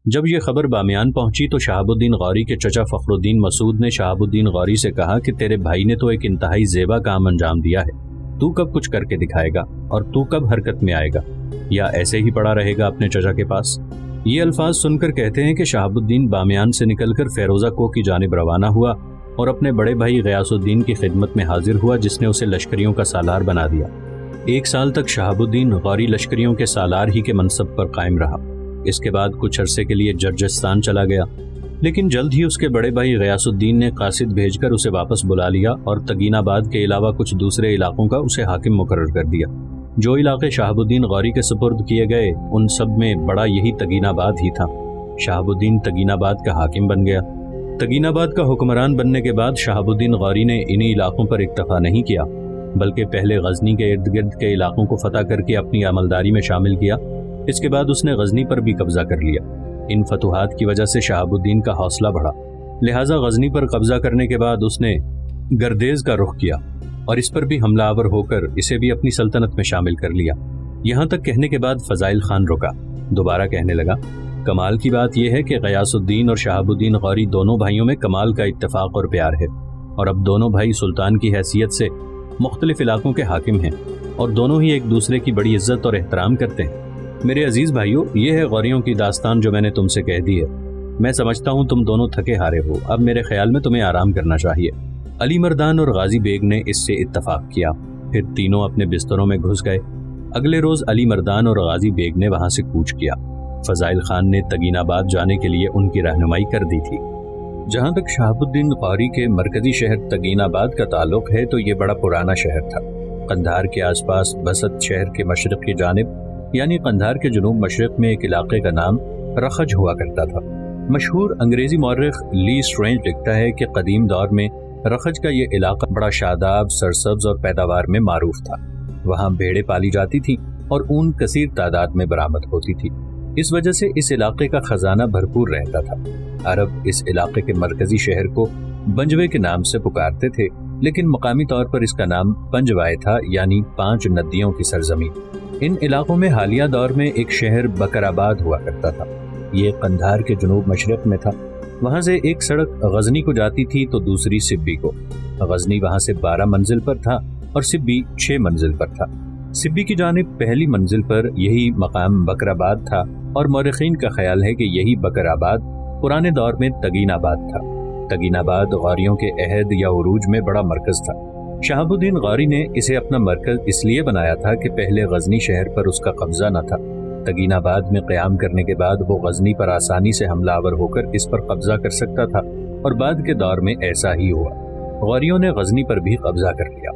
جب یہ خبر بامیان پہنچی تو شہاب الدین غوری کے چچا فخر الدین مسعود نے شہاب الدین غوری سے کہا کہ تیرے بھائی نے تو ایک انتہائی زیبا کام انجام دیا ہے، تو کب کچھ کر کے دکھائے گا اور تو کب حرکت میں آئے گا، یا ایسے ہی پڑا رہے گا اپنے چچا کے پاس؟ یہ الفاظ سن کر کہتے ہیں کہ شہاب الدین بامیان سے نکل کر فیروزہ کوہ کی جانب روانہ ہوا اور اپنے بڑے بھائی غیاث الدین کی خدمت میں حاضر ہوا، جس نے اسے لشکریوں کا سالار بنا دیا۔ 1 سال تک شہاب الدین غوری لشکریوں کے سالار ہی کے منصب پر قائم رہا۔ اس کے بعد کچھ عرصے کے لیے جرجستان چلا گیا، لیکن جلد ہی اس کے بڑے بھائی غیاث الدین نے قاصد بھیج کر اسے واپس بلا لیا اور تگین آباد کے علاوہ کچھ دوسرے علاقوں کا اسے حاکم مقرر کر دیا۔ جو علاقے شہاب الدین غوری کے سپرد کیے گئے ان سب میں بڑا یہی تگین آباد ہی تھا۔ شہاب الدین تگین آباد کا حاکم بن گیا۔ تگین آباد کا حکمران بننے کے بعد شہاب الدین غوری نے انہی علاقوں پر اکتفا نہیں کیا، بلکہ پہلے غزنی کے ارد گرد کے علاقوں کو فتح کر کے اپنی عملداری میں شامل کیا۔ اس کے بعد اس نے غزنی پر بھی قبضہ کر لیا۔ ان فتوحات کی وجہ سے شہاب الدین کا حوصلہ بڑھا، لہٰذا غزنی پر قبضہ کرنے کے بعد اس نے گردیز کا رخ کیا اور اس پر بھی حملہ آور ہو کر اسے بھی اپنی سلطنت میں شامل کر لیا۔ یہاں تک کہنے کے بعد فضائل خان رکا، دوبارہ کہنے لگا، کمال کی بات یہ ہے کہ غیاث الدین اور شہاب الدین غوری دونوں بھائیوں میں کمال کا اتفاق اور پیار ہے، اور اب دونوں بھائی سلطان کی حیثیت سے مختلف علاقوں کے حاکم ہیں اور دونوں ہی ایک دوسرے کی بڑی عزت اور احترام کرتے ہیں۔ میرے عزیز بھائیوں، یہ ہے غوریوں کی داستان جو میں نے تم سے کہہ دی ہے۔ میں سمجھتا ہوں تم دونوں تھکے ہارے ہو، اب میرے خیال میں تمہیں آرام کرنا چاہیے۔ علی مردان اور غازی بیگ نے اس سے اتفاق کیا، پھر تینوں اپنے بستروں میں گھس گئے۔ اگلے روز علی مردان اور غازی بیگ نے وہاں سے کوچ کیا۔ فضائل خان نے تگین آباد جانے کے لیے ان کی رہنمائی کر دی تھی۔ جہاں تک شہاب الدین غوری کے مرکزی شہر تگین آباد کا تعلق ہے تو یہ بڑا پرانا شہر تھا۔ قندھار کے آس پاس بسط شہر کے مشرق کی جانب یعنی قندھار کے جنوب مشرق میں ایک علاقے کا نام رخج ہوا کرتا تھا۔ مشہور انگریزی مورخ لی اسٹرینج لکھتا ہے کہ قدیم دور میں رخج کا یہ علاقہ بڑا شاداب، سرسبز اور پیداوار میں معروف تھا۔ وہاں بھیڑیں پالی جاتی تھی اور اون کثیر تعداد میں برآمد ہوتی تھی، اس وجہ سے اس علاقے کا خزانہ بھرپور رہتا تھا۔ عرب اس علاقے کے مرکزی شہر کو بنجوے کے نام سے پکارتے تھے، لیکن مقامی طور پر اس کا نام پنجوائے تھا، یعنی 5 ندیوں کی سرزمین۔ ان علاقوں میں حالیہ دور میں ایک شہر بکر آباد ہوا کرتا تھا۔ یہ قندھار کے جنوب مشرق میں تھا۔ وہاں سے ایک سڑک غزنی کو جاتی تھی تو دوسری سبی کو۔ غزنی وہاں سے 12 منزل پر تھا اور سبی 6 منزل پر تھا۔ سبی کی جانب پہلی منزل پر یہی مقام بکر آباد تھا، اور مورخین کا خیال ہے کہ یہی بکر آباد پرانے دور میں تگین آباد تھا۔ تگین آباد غوریوں کے عہد یا عروج میں بڑا مرکز تھا۔ شہاب الدین غوری نے اسے اپنا مرکز اس لیے بنایا تھا کہ پہلے غزنی شہر پر اس کا قبضہ نہ تھا۔ تگین آباد میں قیام کرنے کے بعد وہ غزنی پر آسانی سے حملہ آور ہو کر اس پر قبضہ کر سکتا تھا، اور بعد کے دور میں ایسا ہی ہوا۔ غوریوں نے غزنی پر بھی قبضہ کر لیا۔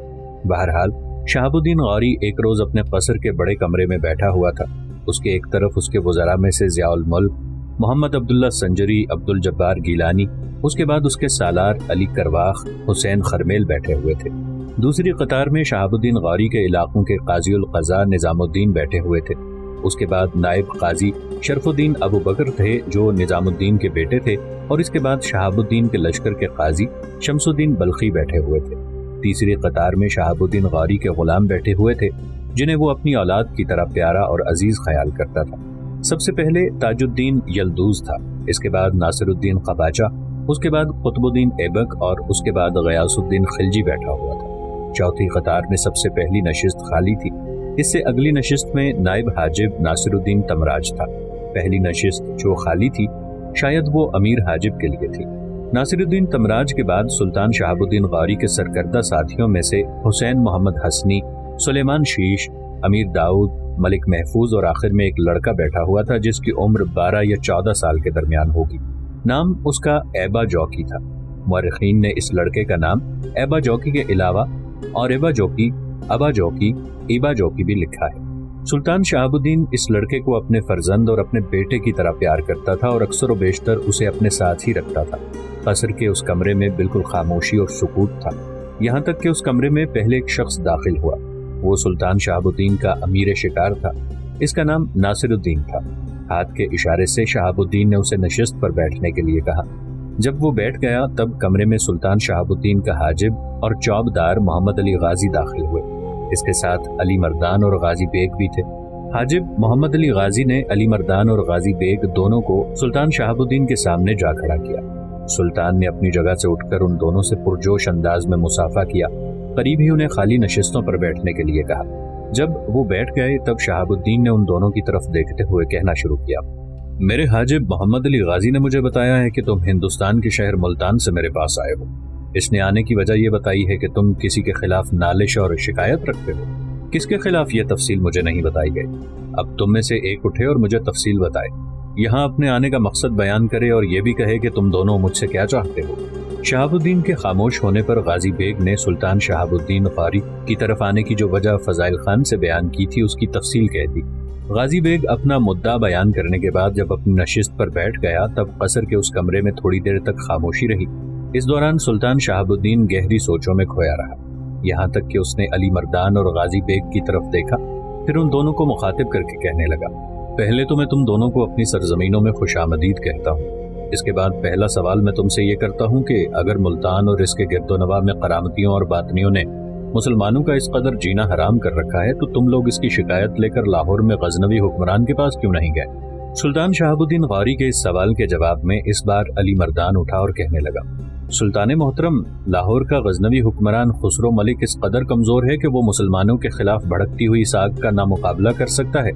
بہرحال شہاب الدین غوری ایک روز اپنے قصر کے بڑے کمرے میں بیٹھا ہوا تھا۔ اس کے ایک طرف اس کے وزراء میں سے ضیاء الملک، محمد عبداللہ سنجری، عبد الجبار گیلانی، اس کے بعد اس کے سالار علی کرواخ، حسین خرمیل بیٹھے ہوئے تھے۔ دوسری قطار میں شہاب الدین غوری کے علاقوں کے قاضی القضاء نظام الدین بیٹھے ہوئے تھے۔ اس کے بعد نائب قاضی شرف الدین ابو بکر تھے جو نظام الدین کے بیٹے تھے، اور اس کے بعد شہاب الدین کے لشکر کے قاضی شمس الدین بلخی بیٹھے ہوئے تھے۔ تیسری قطار میں شہاب الدین غوری کے غلام بیٹھے ہوئے تھے جنہیں وہ اپنی اولاد کی طرح پیارا اور عزیز خیال کرتا تھا۔ سب سے پہلے تاج الدین یلدوز تھا، اس کے بعد ناصر الدین قباچہ، اس کے بعد قطب الدین ایبک، اور اس کے بعد غیاث الدین خلجی بیٹھا ہوا تھا۔ چوتھی قطار میں سب سے پہلی نشست خالی تھی۔ اس سے اگلی نشست میں نائب حاجب ناصر الدین تمراج تھا۔ پہلی نشست جو خالی تھی شاید وہ امیر حاجب کے لیے تھی۔ ناصر الدین تمراج کے بعد سلطان شہاب الدین غوری کے سرکردہ ساتھیوں میں سے حسین محمد حسنی، سلیمان شیش، امیر داؤد، ملک محفوظ، اور آخر میں ایک لڑکا بیٹھا ہوا تھا جس کی عمر 12 یا 14 سال کے درمیان ہوگی۔ نام اس کا ایبا جوکی تھا۔ مورخین نے اس لڑکے کا نام ایبا جوکی کے علاوہ اور ایبا جوکی، ابا جوکی، ایبا جوکی بھی لکھا ہے۔ سلطان شہاب الدین اس لڑکے کو اپنے فرزند اور اپنے بیٹے کی طرح پیار کرتا تھا اور اکثر و بیشتر اسے اپنے ساتھ ہی رکھتا تھا۔ قصر کے اس کمرے میں بالکل خاموشی اور سکوت تھا، یہاں تک کہ اس کمرے میں پہلے ایک شخص داخل ہوا۔ وہ سلطان شہاب الدین کا امیر شکار تھا، اس کا نام ناصر الدین تھا۔ ہاتھ کے اشارے سے شہاب الدین نے اسے نشست پر بیٹھنے کے لیے کہا۔ جب وہ بیٹھ گیا تب کمرے میں سلطان شہاب الدین کا حاجب اور چوبدار محمد علی غازی داخل ہوئے۔ اس کے ساتھ علی مردان اور غازی بیگ بھی تھے۔ हाजिब मोहम्मद अली गाजी ने अली मर्दान और गाजी बेग दोनों को सुल्तान शहाबुद्दीन के सामने जा खड़ा किया। सुल्तान ने अपनी जगह से उठकर उन दोनों से पुरजोश अंदाज में मुसाफा किया, करीब ही उन्हें खाली नशिस्तों पर बैठने के लिए कहा। जब वो बैठ गए तब शहाबुद्दीन ने उन दोनों की तरफ देखते हुए कहना शुरू किया, मेरे हाजिब मोहम्मद अली गाजी ने मुझे बताया है कि तुम हिंदुस्तान के शहर मुल्तान से मेरे पास आए हो। इसने आने की वजह यह बताई है कि तुम किसी के खिलाफ नालिश और शिकायत रखते हो। किसके खिलाफ यह तफसील मुझे नहीं बताई गई। अब तुम में से एक उठे और मुझे तफसील बताए, यहाँ अपने आने का मकसद बयान करे और यह भी कहे कि तुम दोनों मुझसे क्या चाहते हो। शहाबुद्दीन के खामोश होने पर गाजी बेग ने सुल्तान शहाबुद्दीन गारी की तरफ आने की जो वजह फजाइल खान से बयान की थी उसकी तफसील कह दी। गाजी बेग अपना मुद्दा बयान करने के बाद जब अपनी नशिस्त पर बैठ गया तब कसर के उस कमरे में थोड़ी देर तक खामोशी रही। इस दौरान सुल्तान शहाबुद्दीन गहरी सोचों में खोया रहा, यहाँ तक कि उसने अली मर्दान और गाजी बेग की तरफ देखा, फिर उन दोनों को मुखातिब करके कहने लगा, पहले तो मैं तुम दोनों को अपनी सरजमीनों में खुशामदीद कहता हूँ। इसके बाद पहला सवाल मैं तुमसे ये करता हूँ कि अगर मुल्तान और इसके गिरदोनवा में करामतियों और बातनियों ने मुसलमानों का इस कदर जीना हराम कर रखा है तो तुम लोग इसकी शिकायत लेकर लाहौर में गजनवी हुक्मरान के पास क्यों नहीं गए। सुल्तान शहाबुद्दीन गारी के इस सवाल के जवाब में इस बार अली मर्दान उठा और कहने लगा, सुल्तान मोहतरम, लाहौर का गजनवी हुक्मरान खुसरो मलिक इस कदर कमजोर है कि वो मुसलमानों के खिलाफ भड़कती हुई इस आग का ना मुकाबला कर सकता है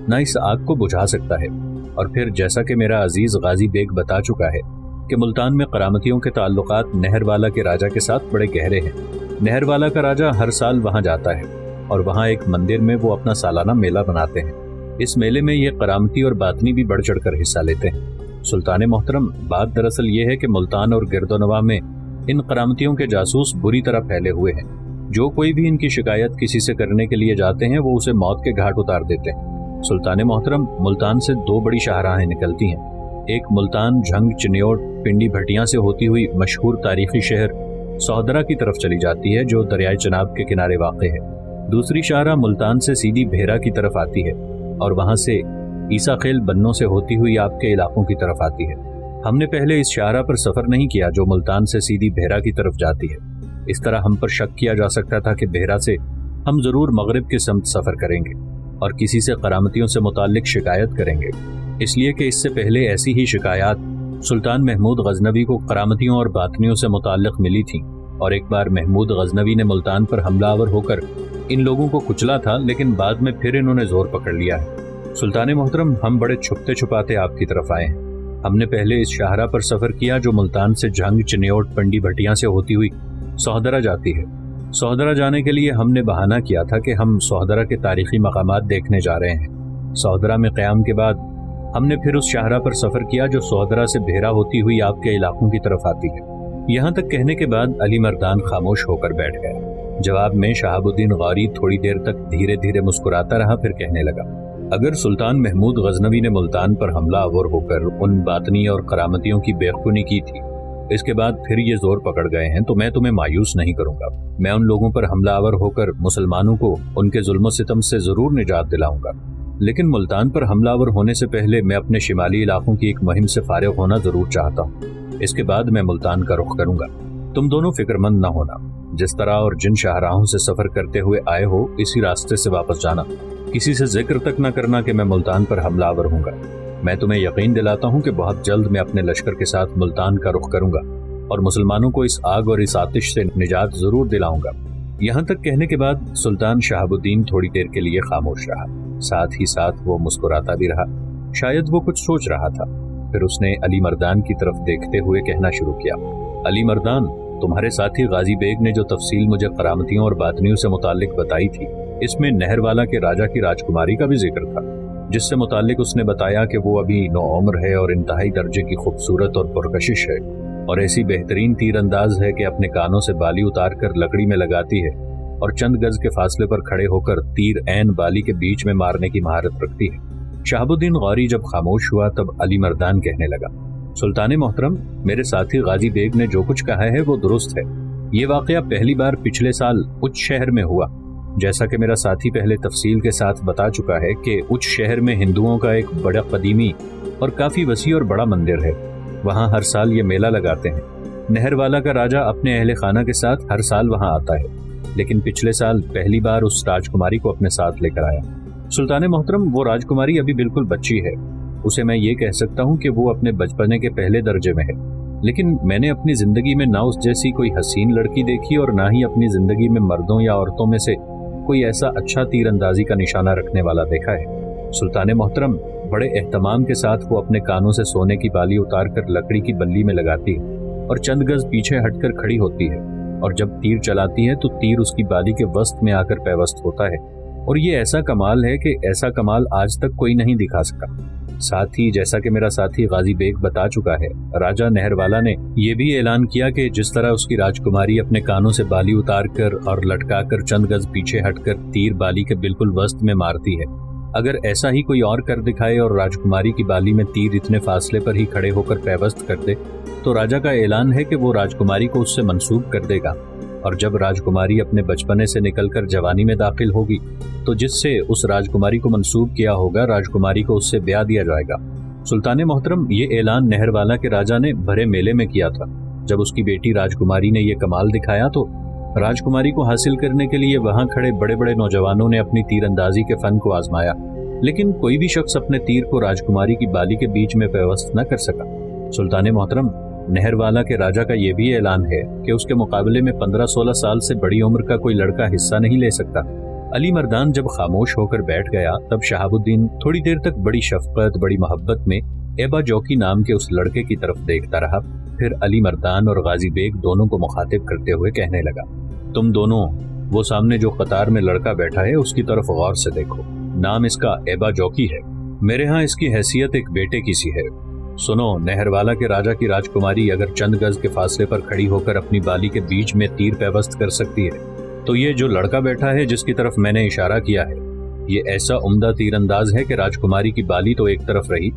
ना इस आग को बुझा सकता है। और फिर जैसा कि मेरा अजीज गाजी बेग बता चुका है कि मुल्तान में करामतियों के ताल्लुकात नहरवाला के राजा के साथ बड़े गहरे हैं। नहरवाला का राजा हर साल वहाँ जाता है और वहाँ एक मंदिर में वो अपना सालाना मेला बनाते हैं। इस मेले में ये करामती और बातनी भी बढ़ चढ़ कर हिस्सा लेते हैं। सुल्तान मोहतरम, बात दरअसल ये है कि मुल्तान और गिरदोनवा में इन करामतियों के जासूस बुरी तरह फैले हुए हैं। जो कोई भी इनकी शिकायत किसी से करने के लिए जाते हैं वो उसे मौत के घाट उतार देते हैं। सुल्तान मोहतरम, मुल्तान से दो बड़ी शाहराहें निकलती हैं। एक मुल्तान झंग चिन्योट पिंडी भटिया से होती हुई मशहूर तारीखी शहर सौदरा की तरफ चली जाती है जो दरियाए चनाब के किनारे वाक़ है। दूसरी शाहराह मुल्तान से सीधी भेरा की तरफ आती है और वहाँ से ईसा खेल बन्नों से होती हुई आपके इलाकों की तरफ आती है। हमने पहले इस शाहराह पर सफ़र नहीं किया जो मुल्तान से सीधी भेरा की तरफ जाती है। इस तरह हम पर शक किया जा सकता था कि भेरा से हम ज़रूर मगरिब के समत सफ़र करेंगे और किसी से करामतियों से मुताल्लिक शिकायत करेंगे, इसलिए कि इससे पहले ऐसी ही शिकायत सुल्तान महमूद गजनवी को करामतियों और बातनियों से मुताल्लिक मिली थी और एक बार महमूद गजनवी ने मुल्तान पर हमलावर होकर इन लोगों को कुचला था, लेकिन बाद में फिर इन्होंने जोर पकड़ लिया है। सुल्तान मोहतरम, हम बड़े छुपते छुपाते आपकी तरफ आए हैं। हमने पहले इस शाहराह पर सफ़र किया जो मुल्तान से झंग चिन्योट पंडी भटिया से होती हुई सौदरा जाती है। सौदरा जाने के लिए हमने बहाना किया था कि हम सौदरा के तारीखी मकामात देखने जा रहे हैं। सौदरा में क़याम के बाद हमने फिर उस शाहराह पर सफ़र किया जो सौदरा से भेरा होती हुई आपके इलाकों की तरफ आती है। यहाँ तक कहने के बाद अली मर्दान खामोश होकर बैठ गया। जवाब में शहाबुद्दीन गारी थोड़ी देर तक धीरे धीरे मुस्कुराता रहा, फिर कहने लगा, अगर सुल्तान महमूद गजनवी ने मुल्तान पर हमला आवर होकर उन बातनी और करामतियों की बेखुनी की थी, इसके बाद फिर ये जोर पकड़ गए हैं, तो मैं तुम्हें मायूस नहीं करूंगा। मैं उन लोगों पर हमला आवर होकर मुसलमानों को उनके जुल्म सितम से जरूर निजात दिलाऊंगा, लेकिन मुल्तान पर हमलावर होने से पहले मैं अपने शिमाली इलाकों की एक मुहिम से फारिग होना जरूर चाहता हूँ। इसके बाद मैं मुल्तान का रुख करूंगा। तुम दोनों फिक्रमंद न होना। जिस तरह और जिन शाहराहों से सफर करते हुए आए हो इसी रास्ते से वापस जाना। किसी से जिक्र तक न करना कि मैं मुल्तान पर हमलावर हूँगा। मैं तुम्हें यकीन दिलाता हूँ कि बहुत जल्द मैं अपने लश्कर के साथ मुल्तान का रुख करूंगा और मुसलमानों को इस आग और इस आतिश से निजात जरूर दिलाऊंगा। यहाँ तक कहने के बाद सुल्तान शहाबुद्दीन थोड़ी देर के लिए खामोश रहा, साथ ही साथ वो मुस्कुराता भी रहा। शायद वो कुछ सोच रहा था। फिर उसने अली मर्दान की तरफ देखते हुए कहना शुरू किया, अली मर्दान, तुम्हारे साथी गाजी बेग ने जो तफसील मुझे करामतियों और बातनियों से मुताल्लिक बताई थी, इसमें नहरवाला के राजा की राजकुमारी का भी जिक्र था, जिससे मुताल्लिक उसने बताया कि वो अभी नौउम्र है और इंतहाई दर्जे की खूबसूरत और पुरकशिश है और ऐसी बेहतरीन तीर अंदाज है कि अपने कानों से बाली उतार कर लकड़ी में लगाती है और चंद गज के फासले पर खड़े होकर तीर ऐन बाली के बीच में मारने की महारत रखती है। शहाबुद्दीन गारी जब खामोश हुआ तब अली मर्दान कहने लगा, सुल्तान मोहतरम, मेरे साथी गाजी बेग ने जो कुछ कहा है वो दुरुस्त है। ये वाकया पहली बार पिछले साल उच्च शहर में हुआ। जैसा कि मेरा साथी पहले तफसील के साथ बता चुका है कि उच्च शहर में हिंदुओं का एक बड़ा कदीमी और काफ़ी वसी और बड़ा मंदिर है। वहाँ हर साल ये मेला लगाते हैं। नहरवाला का राजा अपने अहले खाना के साथ हर साल वहाँ आता है, लेकिन पिछले साल पहली बार उस राजकुमारी को अपने साथ लेकर आया। सुल्तान मोहतरम, वो राजकुमारी अभी बिल्कुल बच्ची है। उसे मैं ये कह सकता हूँ कि वो अपने बचपने के पहले दर्जे में है, लेकिन मैंने अपनी जिंदगी में ना उस जैसी कोई हसीन लड़की देखी और ना ही अपनी जिंदगी में मर्दों या औरतों में से कोई ऐसा अच्छा तीरंदाजी का निशाना रखने वाला देखा है। सुल्तान मोहतरम, बड़े एहतमाम के साथ वो अपने कानों से सोने की बाली उतार कर लकड़ी की बल्ली में लगाती है और चंद गज पीछे हटकर खड़ी होती है, और जब तीर चलाती है तो तीर उसकी बाली के वस्त में आकर पैवस्त होता है। और ये ऐसा कमाल है कि ऐसा कमाल आज तक कोई नहीं दिखा सका। साथ ही जैसा कि मेरा साथी गाजी बेग बता चुका है, राजा नहरवाला ने यह भी ऐलान किया कि जिस तरह उसकी राजकुमारी अपने कानों से बाली उतार कर और लटका कर चंद गज पीछे हटकर तीर बाली के बिल्कुल वस्त में मारती है, अगर ऐसा ही कोई और कर दिखाए और राजकुमारी की बाली में तीर इतने फासले पर ही खड़े होकर पैवस्त कर दे, तो राजा का ऐलान है कि वो राजकुमारी को उससे मंसूब कर देगा। और जब राजकुमारी अपने बचपने से निकलकर जवानी में दाखिल होगी तो जिससे उस राजकुमारी को मंसूब किया होगा, राजकुमारी को उससे ब्याह दिया जाएगा। सुल्तान मोहतरम, ये ऐलान नहरवाला के राजा ने भरे मेले में किया था। जब उसकी बेटी राजकुमारी ने ये कमाल दिखाया तो राजकुमारी को हासिल करने के लिए वहां खड़े बड़े बड़े नौजवानों ने अपनी तीरंदाजी के फन को आजमाया, लेकिन कोई भी शख्स अपने तीर को राजकुमारी की बाली के बीच में व्यवस्थ न कर सका। सुल्तान मोहतरम, नहरवाला के राजा का यह भी ऐलान है कि उसके मुकाबले में 15-16 साल से बड़ी उम्र का कोई लड़का हिस्सा नहीं ले सकता। अली मर्दान जब खामोश होकर बैठ गया तब शहाबुद्दीन थोड़ी देर तक बड़ी शफकत, बड़ी मोहब्बत में एबा जौकी नाम के उस लड़के की तरफ देखता रहा। फिर अली मर्दान और गाजी बेग दोनों को मुखातिब करते हुए कहने लगा, तुम दोनों वो सामने जो कतार में लड़का बैठा है उसकी तरफ गौर से देखो। नाम इसका एबा जौकी है। मेरे यहाँ इसकी हैसियत एक बेटे की सी है। सुनो, नहरवाला के राजा की राजकुमारी अगर चंद गज के फासले पर खड़ी होकर अपनी बाली के बीच में तीर पैवस्त कर सकती है, तो ये जो लड़का बैठा है जिसकी तरफ मैंने इशारा किया है, ये ऐसा उम्दा तीरंदाज है कि राजकुमारी की बाली तो एक तरफ रही,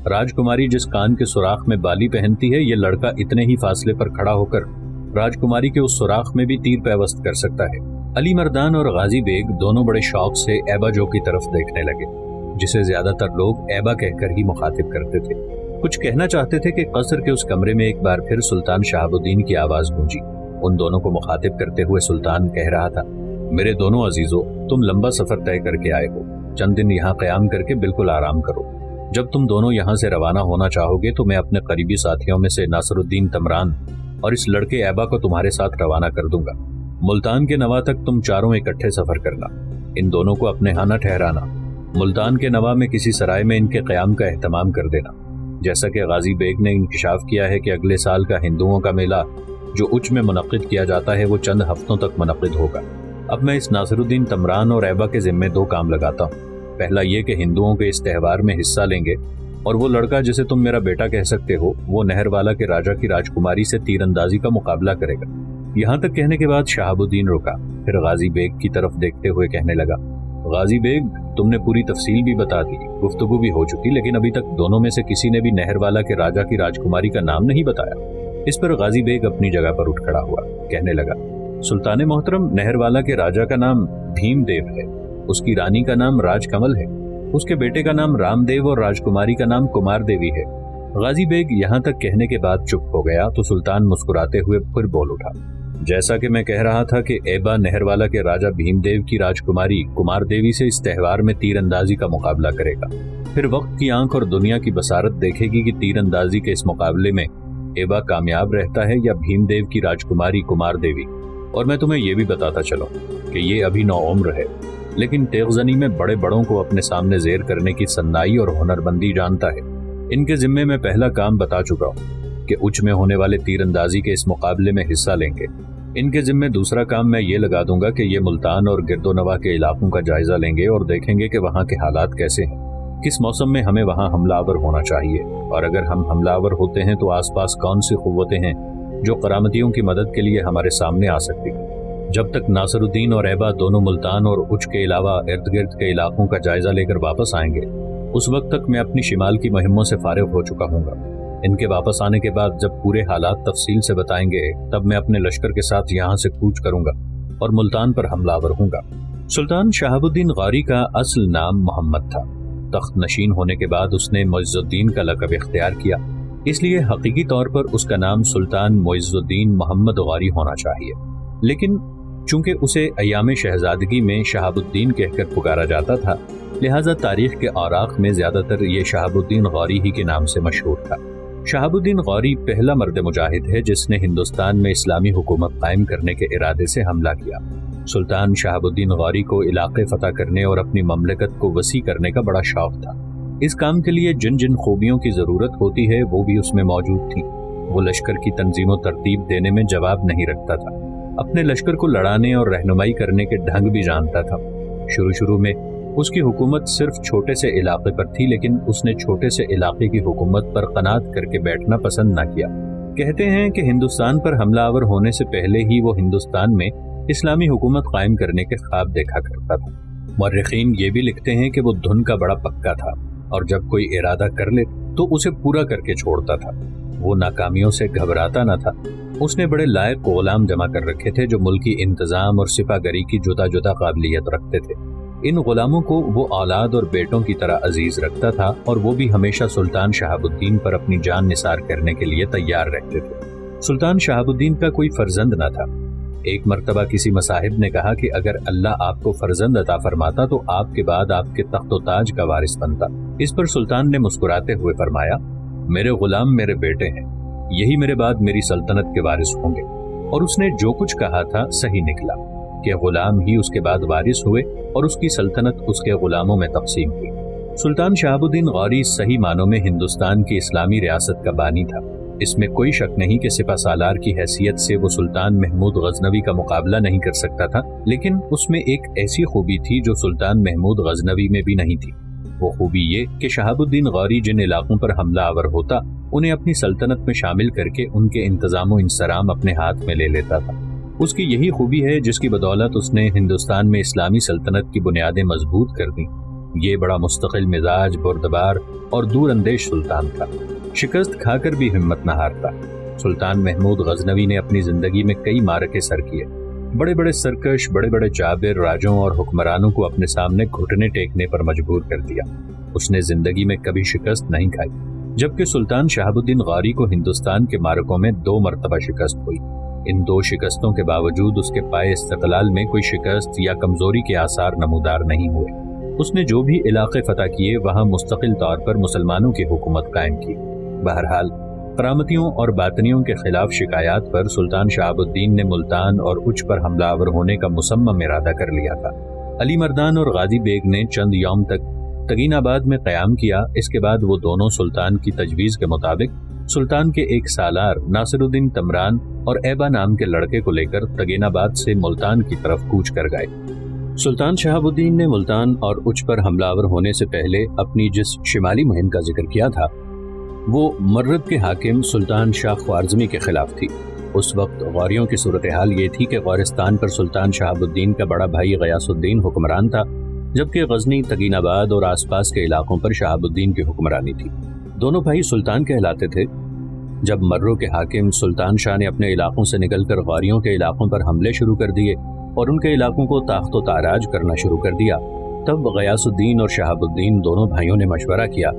राजकुमारी जिस कान के सुराख में बाली पहनती है, ये लड़का इतने ही फासले पर खड़ा होकर राजकुमारी के उस सुराख में भी तीर पैवस्त कर सकता है। अली मर्दान और गाजी बेग दोनों बड़े शौक से एबा जो की तरफ देखने लगे, जिसे ज्यादातर लोग एबा कहकर ही मुखातिब करते थे। कुछ कहना चाहते थे कि कसर के उस कमरे में एक बार फिर सुल्तान शहाबुद्दीन की आवाज गूंजी। उन दोनों को मुखातिब करते हुए सुल्तान कह रहा था, मेरे दोनों अजीजों, तुम लंबा सफर तय करके आए हो, चंद दिन यहाँ क़याम करके बिल्कुल आराम करो। जब तुम दोनों यहाँ से रवाना होना चाहोगे तो मैं अपने करीबी साथियों में से नासरुद्दीन तमरान और इस लड़के एबा को तुम्हारे साथ रवाना कर दूंगा। मुल्तान के नवा तक तुम चारों इकट्ठे सफर करना। इन दोनों को अपने यहाँ न ठहराना। मुल्तान के नवा में किसी सराय में इनके क़याम का एहतमाम कर देना। जैसा कि गाजी बेग ने इंकिशाफ किया है कि अगले साल का हिंदुओं का मेला जो उच्च में मुनक्किद किया जाता है वो चंद हफ्तों तक मुनक्किद होगा। अब मैं इस नासरुद्दीन तमरान और एबा के जिम्मे 2 काम लगाता हूँ। पहला ये कि हिंदुओं के इस त्यौहार में हिस्सा लेंगे और वो लड़का जिसे तुम मेरा बेटा कह सकते हो, वो नहरवाला के राजा की राजकुमारी से तीरंदाजी का मुकाबला करेगा। यहाँ तक कहने के बाद शहाबुद्दीन रुका, फिर गाजी बेग की तरफ देखते हुए कहने लगा, गाजी बेग, तुमने पूरी तफसील भी बता दी, गुफ्तगू भी हो चुकी, लेकिन अभी तक दोनों में से किसी ने भी नहरवाला के राजा की राजकुमारी का नाम नहीं बताया। इस पर गाजी बेग अपनी जगह पर उठ खड़ा हुआ, कहने लगा, सुल्तान मोहतरम, नहरवाला के राजा का नाम भीमदेव है, उसकी रानी का नाम राजकमल है, उसके बेटे का नाम रामदेव और राजकुमारी का नाम कुमार देवी है। गाजी बेग यहाँ तक कहने के बाद चुप हो गया तो सुल्तान मुस्कुराते हुए फिर बोल उठा, जैसा कि मैं कह रहा था कि एबा नहरवाला के राजा भीमदेव की राजकुमारी कुमार देवी से इस त्यौहार में तीरंदाजी का मुकाबला करेगा। फिर वक्त की आंख और दुनिया की बसारत देखेगी कि तीरंदाजी के इस मुकाबले में एबा कामयाब रहता है या भीमदेव की राजकुमारी कुमार देवी। और मैं तुम्हें यह भी बताता चलूं कि ये अभी 9 उम्र है, लेकिन तेगजनी में बड़े बड़ों को अपने सामने जेर करने की सन्नाई और हुनरबंदी जानता है। इनके जिम्मे में पहला काम बता चुका हूँ कि उच्च में होने वाले तीरंदाजी के इस मुकाबले में हिस्सा लेंगे। इनके जिम्मे दूसरा काम मैं ये लगा दूंगा कि ये मुल्तान और गिरदोनवा के इलाकों का जायजा लेंगे और देखेंगे कि वहाँ के हालात कैसे हैं, किस मौसम में हमें वहाँ हमलावर होना चाहिए, और अगर हम हमलावर होते हैं तो आसपास कौन सी कुव्वतें हैं जो करामतियों की मदद के लिए हमारे सामने आ सकती हैं। जब तक नासरुद्दीन और एबा दोनों मुल्तान और उच्च के अलावा इर्द गिर्द के इलाकों का जायजा लेकर वापस आएंगे, उस वक्त तक मैं अपनी शिमाल की मुहिमों से फारिग हो चुका हूँगा। इनके वापस आने के बाद जब पूरे हालात तफसील से बताएंगे, तब मैं अपने लश्कर के साथ यहाँ से कूच करूंगा और मुल्तान पर हमलावर हूँगा। सुल्तान शहाबुद्दीन गौरी का असल नाम मोहम्मद था। तख्त नशीन होने के बाद उसने मुइज़्ज़ुद्दीन का लक़ब इख्तियार किया, इसलिए हकीकी तौर पर उसका नाम सुल्तान मुइज़्ज़ुद्दीन मोहम्मद गौरी होना चाहिए। लेकिन چونکہ اسے ایام شہزادگی میں شہاب الدین کہہ کر پکارا جاتا تھا، لہٰذا تاریخ کے اوراق میں زیادہ تر یہ شہاب الدین غوری ہی کے نام سے مشہور تھا۔ شہاب الدین غوری پہلا مرد مجاہد ہے جس نے ہندوستان میں اسلامی حکومت قائم کرنے کے ارادے سے حملہ کیا۔ سلطان شہاب الدین غوری کو علاقے فتح کرنے اور اپنی مملکت کو وسیع کرنے کا بڑا شوق تھا۔ اس کام کے لیے جن جن خوبیوں کی ضرورت ہوتی ہے وہ بھی اس میں موجود تھی۔ وہ لشکر کی تنظیم و ترتیب دینے میں جواب نہیں رکھتا تھا، اپنے لشکر کو لڑانے اور رہنمائی کرنے کے ڈھنگ بھی جانتا تھا۔ شروع میں اس کی حکومت صرف چھوٹے سے علاقے پر تھی، لیکن اس نے چھوٹے سے علاقے کی حکومت پر قناعت کر کے بیٹھنا پسند نہ کیا۔ کہتے ہیں کہ ہندوستان پر حملہ آور ہونے سے پہلے ہی وہ ہندوستان میں اسلامی حکومت قائم کرنے کے خواب دیکھا کرتا تھا۔ مورخین یہ بھی لکھتے ہیں کہ وہ دھن کا بڑا پکا تھا اور جب کوئی ارادہ کر لے تو اسے پورا کر کے چھوڑتا تھا۔ وہ ناکامیوں سے گھبراتا نہ تھا۔ اس نے بڑے لائق غلام جمع کر رکھے تھے جو ملکی انتظام اور سپہ گری کی جدا جدا قابلیت رکھتے تھے۔ ان غلاموں کو وہ اولاد اور بیٹوں کی طرح عزیز رکھتا تھا اور وہ بھی ہمیشہ سلطان شہاب الدین پر اپنی جان نثار کرنے کے لیے تیار رہتے تھے۔ سلطان شہاب الدین کا کوئی فرزند نہ تھا۔ ایک مرتبہ کسی مصاحب نے کہا کہ اگر اللہ آپ کو فرزند عطا فرماتا تو آپ کے بعد آپ کے تخت و تاج کا وارث بنتا۔ اس پر سلطان نے مسکراتے ہوئے فرمایا، میرے غلام میرے بیٹے ہیں، یہی میرے بعد میری سلطنت کے وارث ہوں گے۔ اور اس نے جو کچھ کہا تھا صحیح نکلا کہ غلام ہی اس کے بعد وارث ہوئے اور اس کی سلطنت اس کے غلاموں میں تقسیم ہوئی۔ سلطان شہاب الدین غوری صحیح معنوں میں ہندوستان کی اسلامی ریاست کا بانی تھا۔ اس میں کوئی شک نہیں کہ سپہ سالار کی حیثیت سے وہ سلطان محمود غزنوی کا مقابلہ نہیں کر سکتا تھا، لیکن اس میں ایک ایسی خوبی تھی جو سلطان محمود غزنوی میں بھی نہیں تھی۔ وہ خوبی یہ کہ شہاب الدین غوری جن علاقوں پر حملہ آور ہوتا انہیں اپنی سلطنت میں شامل کر کے ان کے انتظام و انصرام اپنے ہاتھ میں لے لیتا تھا۔ اس کی یہی خوبی ہے جس کی بدولت اس نے ہندوستان میں اسلامی سلطنت کی بنیادیں مضبوط کر دیں۔ یہ بڑا مستقل مزاج، بردبار اور دور اندیش سلطان تھا، شکست کھا کر بھی ہمت نہ ہارتا۔ سلطان محمود غزنوی نے اپنی زندگی میں کئی معرکے سر کیے، بڑے بڑے سرکش، بڑے بڑے جابر راجوں اور حکمرانوں کو اپنے سامنے گھٹنے ٹیکنے پر مجبور کر دیا۔ اس نے زندگی میں کبھی شکست نہیں کھائی، جبکہ سلطان شہاب الدین غوری کو ہندوستان کے معرکوں میں 2 مرتبہ شکست ہوئی۔ ان 2 شکستوں کے باوجود اس کے پائے استقلال میں کوئی شکست یا کمزوری کے آثار نمودار نہیں ہوئے۔ اس نے جو بھی علاقے فتح کیے وہاں مستقل طور پر مسلمانوں کی حکومت قائم کی۔ بہرحال کرامتیوں اور باطنیوں کے خلاف شکایات پر سلطان شہاب الدین نے ملتان اور اچ پر حملہ آور ہونے کا مصمم ارادہ کر لیا تھا۔ علی مردان اور غازی بیگ نے چند یوم تک تگین آباد میں قیام کیا۔ اس کے بعد وہ دونوں سلطان کی تجویز کے مطابق سلطان کے ایک سالار ناصر الدین تمران اور ایبا نام کے لڑکے کو لے کر تگین آباد سے ملتان کی طرف کوچ کر گئے۔ سلطان شہاب الدین نے ملتان اور اچ پر حملہ آور ہونے سے پہلے اپنی جس شمالی مہم کا ذکر کیا تھا وہ مرد کے حاکم سلطان شاہ خوارزمی کے خلاف تھی۔ اس وقت غوریوں کی صورتحال یہ تھی کہ غورستان پر سلطان شہاب الدین کا بڑا بھائی غیاث الدین حکمران تھا، جبکہ غزنی، تگین آباد اور آس پاس کے علاقوں پر شہاب الدین کی حکمرانی تھی۔ دونوں بھائی سلطان کہلاتے تھے۔ جب مروں کے حاکم سلطان شاہ نے اپنے علاقوں سے نکل کر غوریوں کے علاقوں پر حملے شروع کر دیے اور ان کے علاقوں کو تاخت و تاراج کرنا شروع کر دیا، تب غیاث الدین اور شہاب الدین دونوں بھائیوں نے مشورہ کیا۔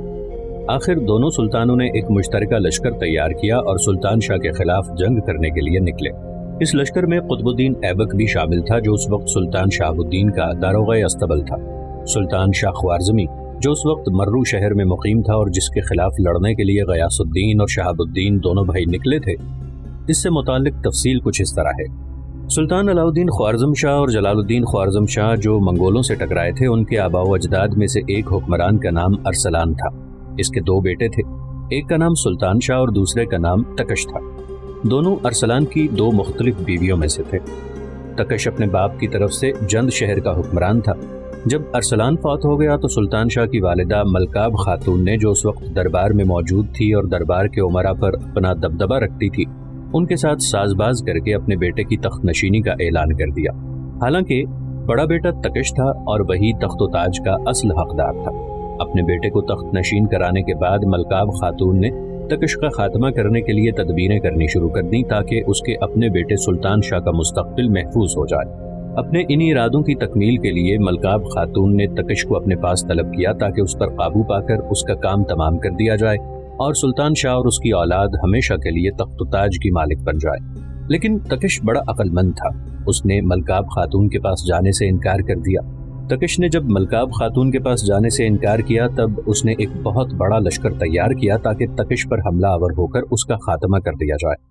آخر دونوں سلطانوں نے ایک مشترکہ لشکر تیار کیا اور سلطان شاہ کے خلاف جنگ کرنے کے لیے نکلے۔ اس لشکر میں قطب الدین ایبک بھی شامل تھا جو اس وقت سلطان شہاب الدین کا داروغہ استبل تھا۔ سلطان شاہ خوارزمی جو اس وقت مرو شہر میں مقیم تھا اور جس کے خلاف لڑنے کے لیے غیاث الدین اور شہاب الدین دونوں بھائی نکلے تھے، اس سے متعلق تفصیل کچھ اس طرح ہے۔ سلطان علاء الدین خوارزم شاہ اور جلال الدین خوارزم شاہ جو منگولوں سے ٹکرائے تھے، ان کے آباء و اجداد میں سے ایک حکمران کا نام ارسلان تھا۔ اس کے 2 بیٹے تھے، ایک کا نام سلطان شاہ اور دوسرے کا نام تکش تھا۔ دونوں ارسلان کی 2 مختلف بیویوں میں سے تھے۔ تکش اپنے باپ کی طرف سے جند شہر کا حکمران تھا۔ جب ارسلان فوت ہو گیا تو سلطان شاہ کی والدہ ملکاب خاتون نے، جو اس وقت دربار میں موجود تھی اور دربار کے امراء پر اپنا دبدبہ رکھتی تھی، ان کے ساتھ ساز باز کر کے اپنے بیٹے کی تخت نشینی کا اعلان کر دیا۔ حالانکہ بڑا بیٹا تکش تھا اور وہی تخت و تاج کا اصل حقدار تھا۔ اپنے بیٹے کو تخت نشین کرانے کے بعد ملکاب خاتون نے تکش کا خاتمہ کرنے کے لیے تدبیریں کرنی شروع کر دیں تاکہ اس کے اپنے بیٹے سلطان شاہ کا مستقبل محفوظ ہو جائے۔ اپنے انہی ارادوں کی تکمیل کے لیے ملکاب خاتون نے تکش کو اپنے پاس طلب کیا تاکہ اس پر قابو پا کر اس کا کام تمام کر دیا جائے اور سلطان شاہ اور اس کی اولاد ہمیشہ کے لیے تخت و تاج کی مالک بن جائے۔ لیکن تکش بڑا عقل مند تھا، اس نے ملکاب خاتون کے پاس جانے سے انکار کر دیا۔ تکش نے جب ملکاب خاتون کے پاس جانے سے انکار کیا تب اس نے ایک بہت بڑا لشکر تیار کیا تاکہ تکش پر حملہ آور ہو کر اس کا خاتمہ کر دیا جائے۔